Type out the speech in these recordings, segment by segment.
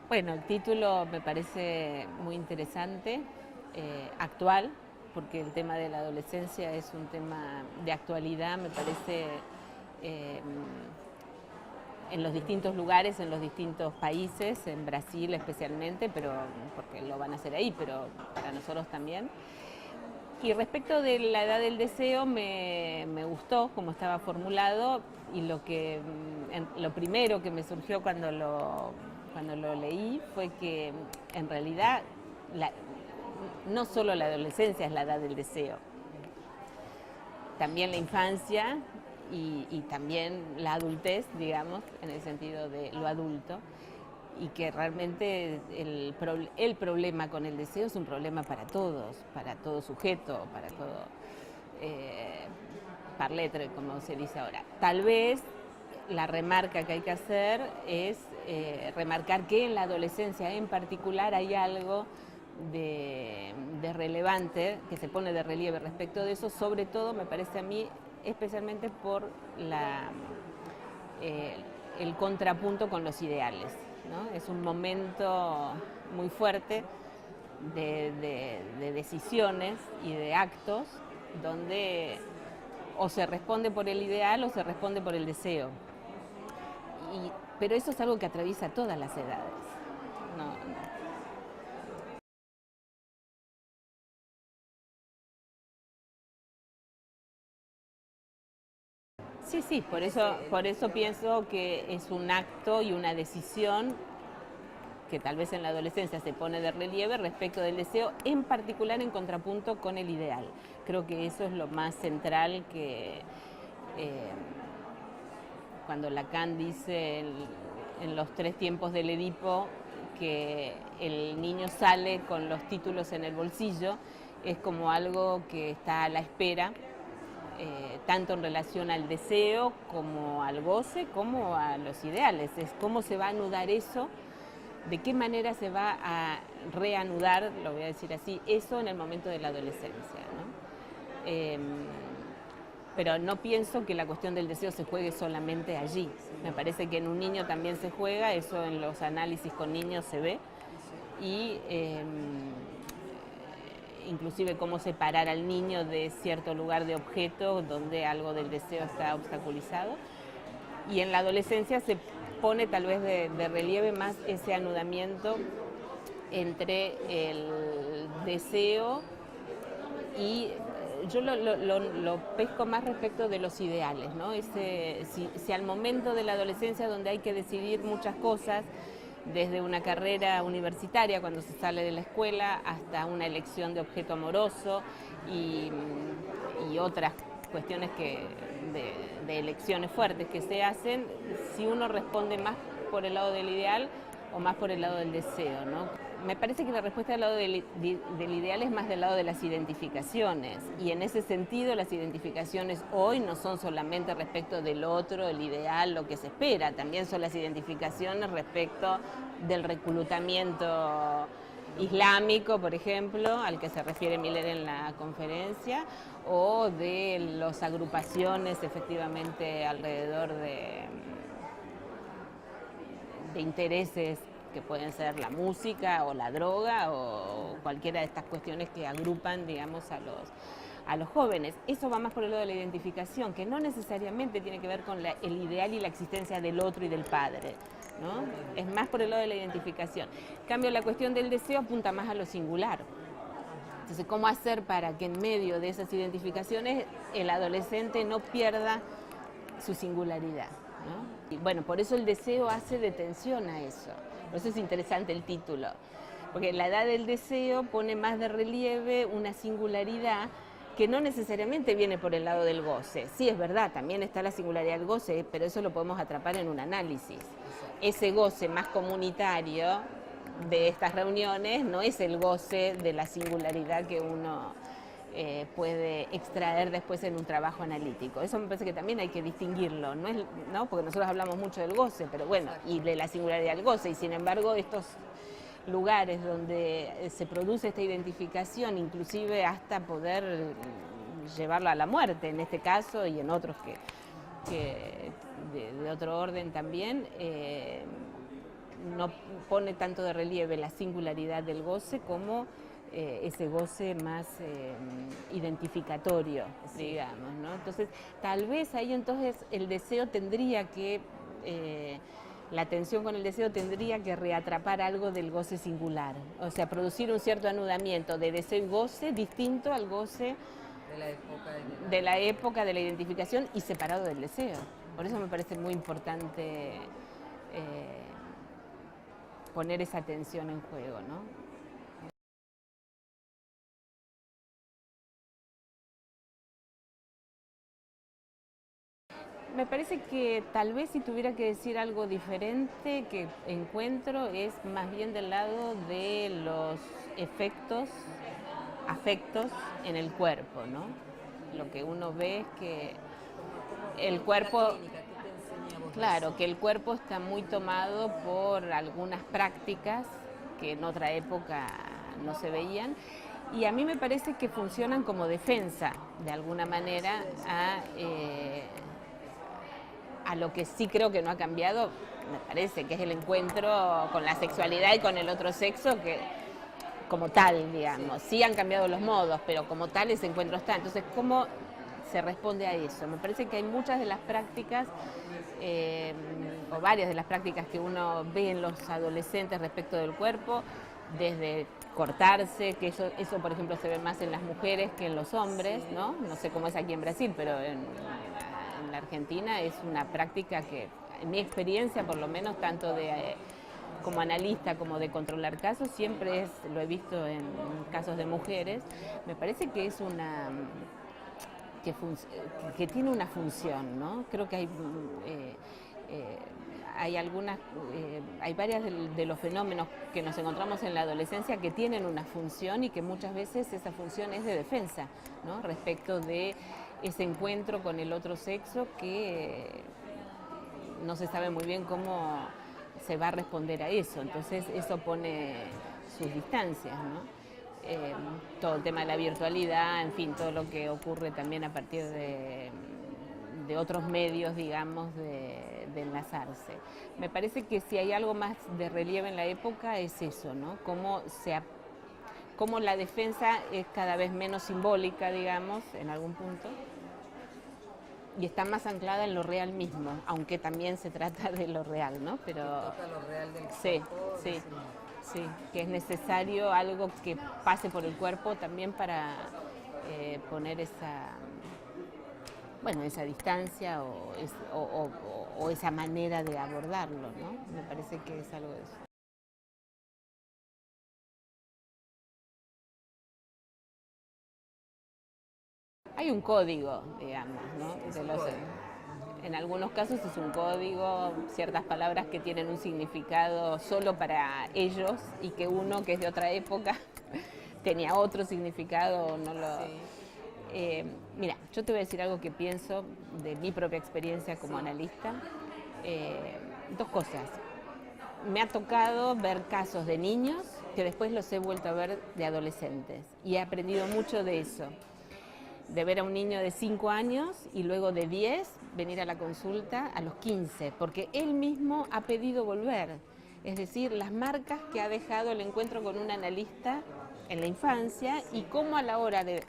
Bueno, el título me parece muy interesante, actual, porque el tema de la adolescencia es un tema de actualidad, me parece, eh, en los distintos lugares, en los distintos países, en Brasil especialmente, pero porque lo van a hacer ahí, pero para nosotros también. Y respecto de la edad del deseo, me gustó cómo estaba formulado y lo primero que me surgió cuando lo leí fue que en realidad la, no solo la adolescencia es la edad del deseo, también la infancia y también la adultez, digamos, en el sentido de lo adulto, y que realmente el problema con el deseo es un problema para todo sujeto, para todo parletre, como se dice ahora. Tal vez la remarca que hay que hacer es remarcar que en la adolescencia en particular hay algo de relevante que se pone de relieve respecto de eso, sobre todo me parece a mí, especialmente por eh, el contrapunto con los ideales, ¿no? Es un momento muy fuerte de decisiones y de actos donde o se responde por el ideal o se responde por el deseo. Pero eso es algo que atraviesa todas las edades. No, sí, sí, por eso pienso que es un acto y una decisión que tal vez en la adolescencia se pone de relieve respecto del deseo, en particular en contrapunto con el ideal. Creo que eso es lo más central que eh, cuando Lacan dice en los tres tiempos del Edipo que el niño sale con los títulos en el bolsillo, es como algo que está a la espera, tanto en relación al deseo como al goce, como a los ideales. Es cómo se va a anudar eso, de qué manera se va a reanudar, lo voy a decir así, eso en el momento de la adolescencia, ¿no? Pero no pienso que la cuestión del deseo se juegue solamente allí. Me parece que en un niño también se juega, eso en los análisis con niños se ve, y inclusive cómo separar al niño de cierto lugar de objeto donde algo del deseo está obstaculizado. Y en la adolescencia se pone tal vez de relieve más ese anudamiento entre el deseo y yo lo pesco más respecto de los ideales, ¿no? Si al momento de la adolescencia donde hay que decidir muchas cosas, desde una carrera universitaria cuando se sale de la escuela hasta una elección de objeto amoroso y, y otras cuestiones de elecciones fuertes que se hacen, si uno responde más por el lado del ideal o más por el lado del deseo, ¿no? Me parece que la respuesta del lado del ideal es más del lado de las identificaciones, y en ese sentido las identificaciones hoy no son solamente respecto del otro, el ideal, lo que se espera, también son las identificaciones respecto del reclutamiento islámico, por ejemplo, al que se refiere Miller en la conferencia, o de las agrupaciones efectivamente alrededor de intereses que pueden ser la música o la droga o cualquiera de estas cuestiones que agrupan, digamos, a los jóvenes. Eso va más por el lado de la identificación, que no necesariamente tiene que ver con el ideal y la existencia del otro y del padre, ¿no? Es más por el lado de la identificación. En cambio, la cuestión del deseo apunta más a lo singular. Entonces, ¿cómo hacer para que en medio de esas identificaciones el adolescente no pierda su singularidad, ¿no? Y bueno, por eso el deseo hace detención a eso. Por eso es interesante el título, porque la edad del deseo pone más de relieve una singularidad que no necesariamente viene por el lado del goce. Sí, es verdad, también está la singularidad del goce, pero eso lo podemos atrapar en un análisis. Ese goce más comunitario de estas reuniones no es el goce de la singularidad que uno puede extraer después en un trabajo analítico. Eso me parece que también hay que distinguirlo, ¿no? Porque nosotros hablamos mucho del goce, pero bueno, y de la singularidad del goce, y sin embargo estos lugares donde se produce esta identificación, inclusive hasta poder llevarlo a la muerte, en este caso y en otros que de otro orden también, no pone tanto de relieve la singularidad del goce como ese goce más identificatorio, digamos, ¿no? Entonces, tal vez ahí entonces el deseo tendría que, la tensión con el deseo tendría que reatrapar algo del goce singular, o sea, producir un cierto anudamiento de deseo y goce distinto al goce de la época de la identificación y separado del deseo. Por eso me parece muy importante poner esa tensión en juego, ¿no? Me parece que tal vez si tuviera que decir algo diferente que encuentro es más bien del lado de los efectos, afectos en el cuerpo, ¿no? Lo que uno ve es que el cuerpo, claro, que el cuerpo está muy tomado por algunas prácticas que en otra época no se veían. Y a mí me parece que funcionan como defensa, de alguna manera, a lo que sí creo que no ha cambiado, me parece, que es el encuentro con la sexualidad y con el otro sexo, que como tal, digamos, sí han cambiado los modos, pero como tal ese encuentro está. Entonces, ¿cómo se responde a eso? Me parece que hay muchas de las prácticas, o varias de las prácticas que uno ve en los adolescentes respecto del cuerpo, desde cortarse, que eso por ejemplo se ve más en las mujeres que en los hombres, ¿no? No sé cómo es aquí en Brasil, pero en la Argentina es una práctica que, en mi experiencia por lo menos, tanto de como analista como de controlar casos, siempre lo he visto en casos de mujeres, me parece que es una que tiene una función, ¿no? Creo que hay algunas, hay varias de los fenómenos que nos encontramos en la adolescencia que tienen una función y que muchas veces esa función es de defensa, ¿no? Respecto de ese encuentro con el otro sexo que no se sabe muy bien cómo se va a responder a eso. Entonces eso pone sus distancias, ¿no? Todo el tema de la virtualidad, en fin, todo lo que ocurre también a partir de otros medios, digamos, de enlazarse. Me parece que si hay algo más de relieve en la época es eso, ¿no? Cómo la defensa es cada vez menos simbólica, digamos, en algún punto, y está más anclada en lo real mismo, aunque también se trata de lo real, ¿no? Pero toca lo real del sí, cuerpo, sí, sí, que es necesario algo que pase por el cuerpo también para poner esa distancia o esa manera de abordarlo, ¿no? Me parece que es algo de eso. Hay un código, digamos, ¿no? En algunos casos es un código, ciertas palabras que tienen un significado solo para ellos y que uno que es de otra época tenía otro significado, no lo... Mira, yo te voy a decir algo que pienso de mi propia experiencia como analista. Dos cosas. Me ha tocado ver casos de niños que después los he vuelto a ver de adolescentes y he aprendido mucho de eso. De ver a un niño de 5 años y luego de 10 venir a la consulta a los 15, porque él mismo ha pedido volver. Es decir, las marcas que ha dejado el encuentro con un analista en la infancia y cómo a la hora de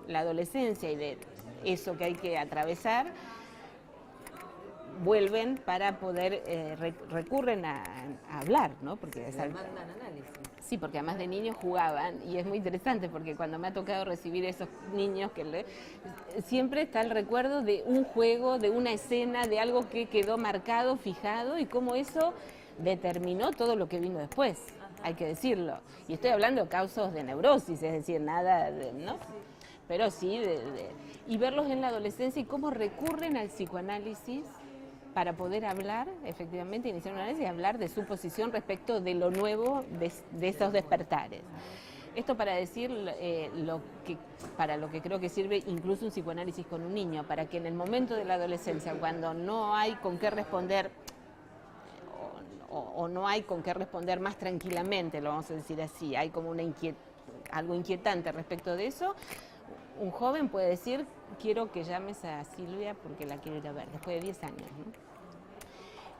la adolescencia y de eso que hay que atravesar, vuelven para poder, recurren a hablar, ¿no? Porque mandan análisis. Sí, porque además de niños jugaban y es muy interesante porque cuando me ha tocado recibir esos niños siempre está el recuerdo de un juego, de una escena, de algo que quedó marcado, fijado y cómo eso determinó todo lo que vino después, hay que decirlo. Y estoy hablando de casos de neurosis, es decir, nada, ¿no? Pero sí, y verlos en la adolescencia y cómo recurren al psicoanálisis para poder hablar, efectivamente, iniciar un análisis y hablar de su posición respecto de lo nuevo de esos despertares. Esto para decir para lo que creo que sirve incluso un psicoanálisis con un niño, para que en el momento de la adolescencia, cuando no hay con qué responder o no hay con qué responder más tranquilamente, lo vamos a decir así, hay como algo inquietante respecto de eso, un joven puede decir, quiero que llames a Silvia porque la quiero ir a ver, después de 10 años, ¿no?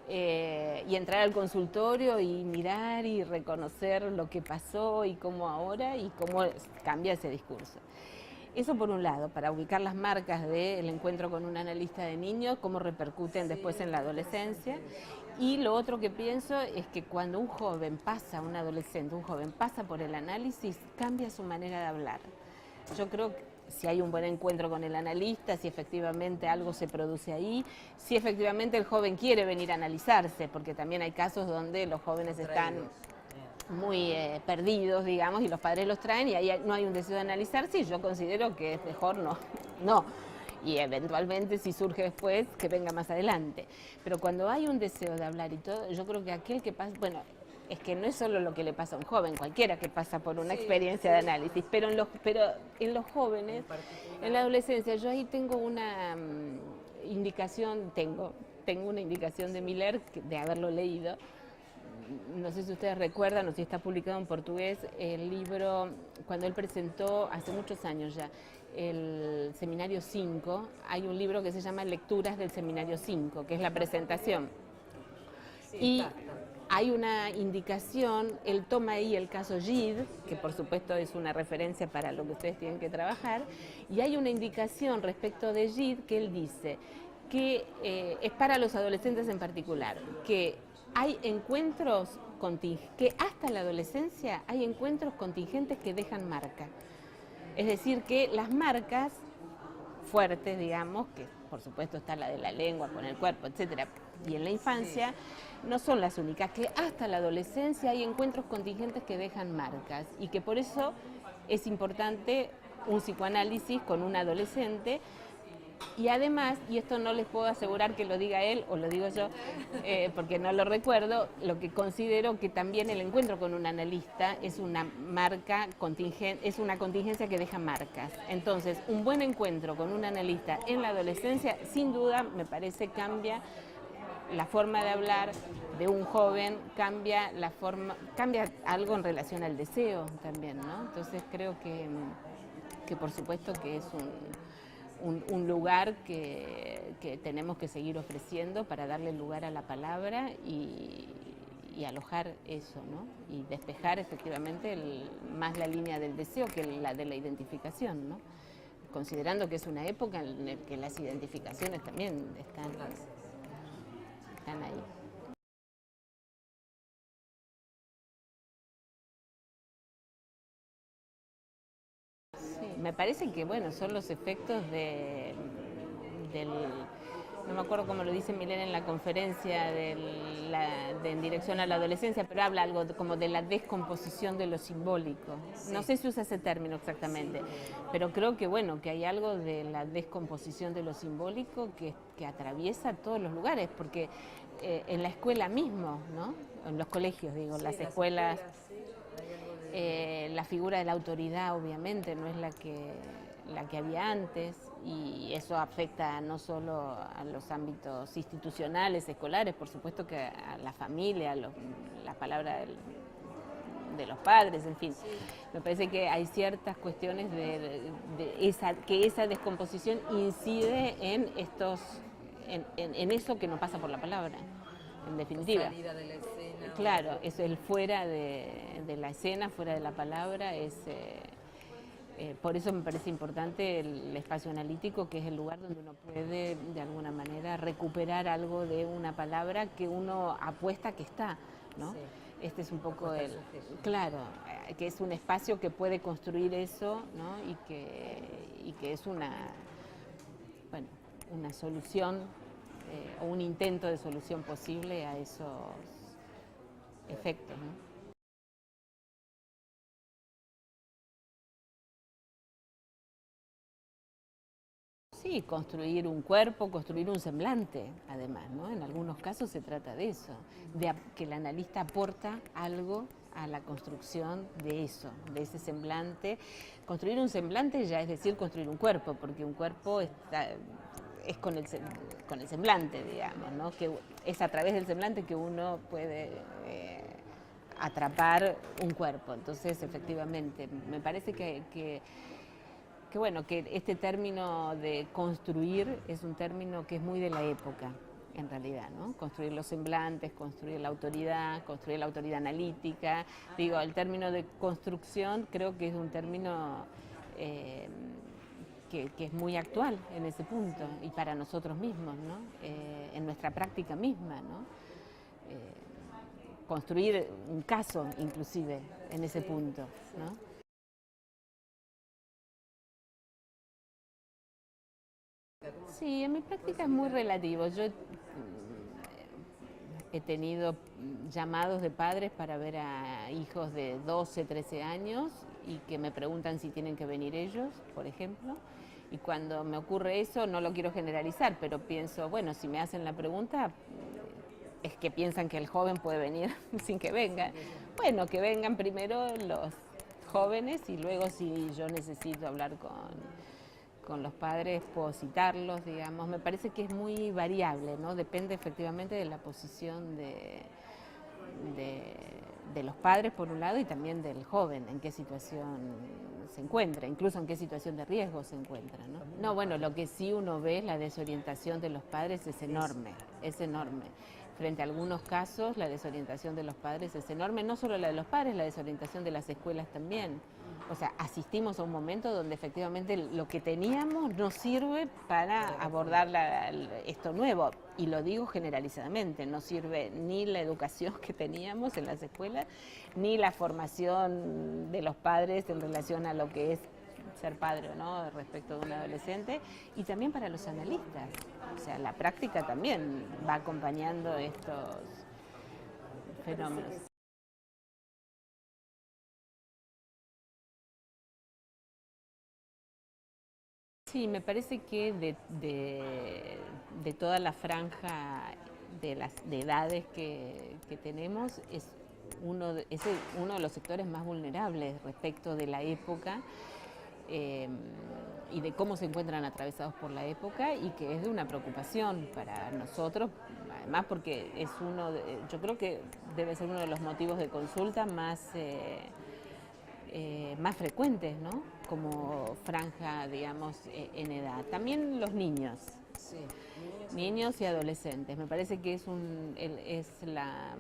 y entrar al consultorio y mirar y reconocer lo que pasó y cómo ahora y cómo cambia ese discurso. Eso por un lado, para ubicar las marcas del encuentro con un analista de niños, cómo repercuten después en la adolescencia. Y lo otro que pienso es que cuando un joven pasa, un adolescente, un joven pasa por el análisis, cambia su manera de hablar. Yo creo que si hay un buen encuentro con el analista, si efectivamente algo se produce ahí, si efectivamente el joven quiere venir a analizarse, porque también hay casos donde los jóvenes están muy perdidos, digamos, y los padres los traen y ahí no hay un deseo de analizarse y yo considero que es mejor no. Y eventualmente, si surge después, que venga más adelante. Pero cuando hay un deseo de hablar y todo, yo creo que aquel que pasa, bueno, es que no es solo lo que le pasa a un joven, cualquiera que pasa por una experiencia de análisis, pero en los jóvenes, en la adolescencia, yo ahí tengo una indicación, tengo una indicación de Miller, de haberlo leído. No sé si ustedes recuerdan o si está publicado en portugués el libro, cuando él presentó, hace muchos años ya, el Seminario 5, hay un libro que se llama Lecturas del Seminario 5, que es la presentación. Sí, y hay una indicación, él toma ahí el caso Gide, que por supuesto es una referencia para lo que ustedes tienen que trabajar, y hay una indicación respecto de Gide que él dice que es para los adolescentes en particular, que hay encuentros que hasta la adolescencia hay encuentros contingentes que dejan marca. Es decir, que las marcas fuertes, digamos, que por supuesto está la de la lengua, con el cuerpo, etcétera, y en la infancia, no son las únicas, que hasta la adolescencia hay encuentros contingentes que dejan marcas y que por eso es importante un psicoanálisis con un adolescente. Y además, y esto no les puedo asegurar que lo diga él o lo digo yo, porque no lo recuerdo, lo que considero que también el encuentro con un analista es una marca es una contingencia que deja marcas. Entonces, un buen encuentro con un analista en la adolescencia, sin duda, me parece, cambia la forma de hablar de un joven, cambia algo en relación al deseo también, ¿no? Entonces creo que por supuesto que es un lugar que tenemos que seguir ofreciendo para darle lugar a la palabra y alojar eso, ¿no? Y despejar efectivamente más la línea del deseo que la de la identificación, ¿no? Considerando que es una época en la que las identificaciones también están ahí. Sí, me parece que, bueno, son los efectos no me acuerdo cómo lo dice Miller en la conferencia en dirección a la adolescencia, pero habla algo como de la descomposición de lo simbólico. Sí. No sé si usa ese término exactamente, pero creo que, bueno, que hay algo de la descomposición de lo simbólico que atraviesa todos los lugares, porque en la escuela mismo, ¿no? En los colegios, digo, las escuelas, la figura de la autoridad obviamente no es la que había antes, y eso afecta no solo a los ámbitos institucionales, escolares, por supuesto que a la familia, la palabra de los padres, en fin. Sí. Me parece que hay ciertas cuestiones que esa descomposición incide en eso que no pasa por la palabra, en definitiva. La salida de la escena. Claro, es el fuera de la escena, fuera de la palabra, por eso me parece importante el espacio analítico, que es el lugar donde uno puede, de alguna manera, recuperar algo de una palabra que uno apuesta que está, ¿no? Sí. Este es un poco claro, que es un espacio que puede construir eso, ¿no? Y que es una solución o un intento de solución posible a esos efectos, ¿no? Sí, construir un cuerpo, construir un semblante, además, ¿no? En algunos casos se trata de eso, de que el analista aporta algo a la construcción de eso, de ese semblante. Construir un semblante ya es decir construir un cuerpo, porque un cuerpo es con el semblante, digamos, ¿no? Que es a través del semblante que uno puede atrapar un cuerpo. Entonces, efectivamente, me parece que bueno, que este término de construir es un término que es muy de la época, en realidad, ¿no? Construir los semblantes, construir la autoridad analítica. Digo, el término de construcción creo que es un término que es muy actual en ese punto y para nosotros mismos, ¿no? En nuestra práctica misma, ¿no? Construir un caso, inclusive, en ese punto, ¿no? Sí, en mi práctica es muy relativo. Yo he tenido llamados de padres para ver a hijos de 12, 13 años y que me preguntan si tienen que venir ellos, por ejemplo. Y cuando me ocurre eso, no lo quiero generalizar, pero pienso, bueno, si me hacen la pregunta, es que piensan que el joven puede venir sin que venga. Bueno, que vengan primero los jóvenes y luego si yo necesito hablar con los padres, puedo citarlos, digamos. Me parece que es muy variable, ¿no? Depende efectivamente de la posición de los padres, por un lado, y también del joven, en qué situación se encuentra, incluso en qué situación de riesgo se encuentra, ¿no? No, bueno, lo que sí uno ve, la desorientación de los padres es enorme, es enorme. Frente a algunos casos, la desorientación de los padres es enorme, no solo la de los padres, la desorientación de las escuelas también. O sea, asistimos a un momento donde efectivamente lo que teníamos no sirve para abordar esto nuevo. Y lo digo generalizadamente, no sirve ni la educación que teníamos en las escuelas, ni la formación de los padres en relación a lo que es ser padre o no respecto de un adolescente, y también para los analistas. O sea, la práctica también va acompañando estos fenómenos. Sí, me parece que de toda la franja de edades que tenemos es uno de los sectores más vulnerables respecto de la época y de cómo se encuentran atravesados por la época, y que es de una preocupación para nosotros, además porque yo creo que debe ser uno de los motivos de consulta más frecuentes, ¿no? Como franja, digamos, en edad. También los niños. Sí, niños y adolescentes. Me parece que es la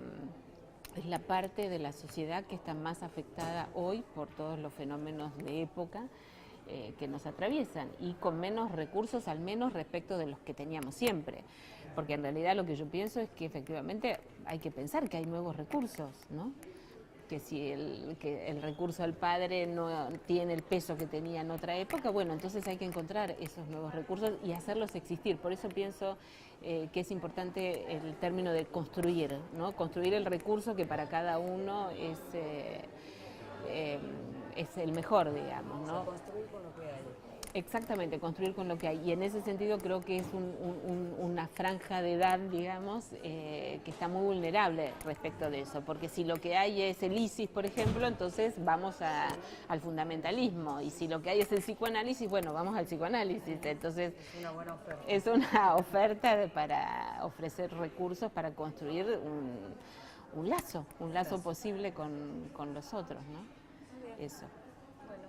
parte de la sociedad que está más afectada hoy por todos los fenómenos de época que nos atraviesan, y con menos recursos, al menos respecto de los que teníamos siempre. Porque en realidad lo que yo pienso es que efectivamente hay que pensar que hay nuevos recursos, ¿no? Que si el recurso al padre no tiene el peso que tenía en otra época, bueno, entonces hay que encontrar esos nuevos recursos y hacerlos existir. Por eso pienso que es importante el término de construir, ¿no? Construir el recurso que para cada uno es el mejor, digamos, ¿no? O sea, construir con lo que hay. Exactamente, construir con lo que hay. Y en ese sentido creo que es una franja de edad, digamos, que está muy vulnerable respecto de eso. Porque si lo que hay es el ISIS, por ejemplo, entonces vamos al fundamentalismo. Y si lo que hay es el psicoanálisis, bueno, vamos al psicoanálisis. Entonces Es una buena oferta. Es una oferta para ofrecer recursos para construir un lazo posible con los otros, ¿no? Eso. Bueno.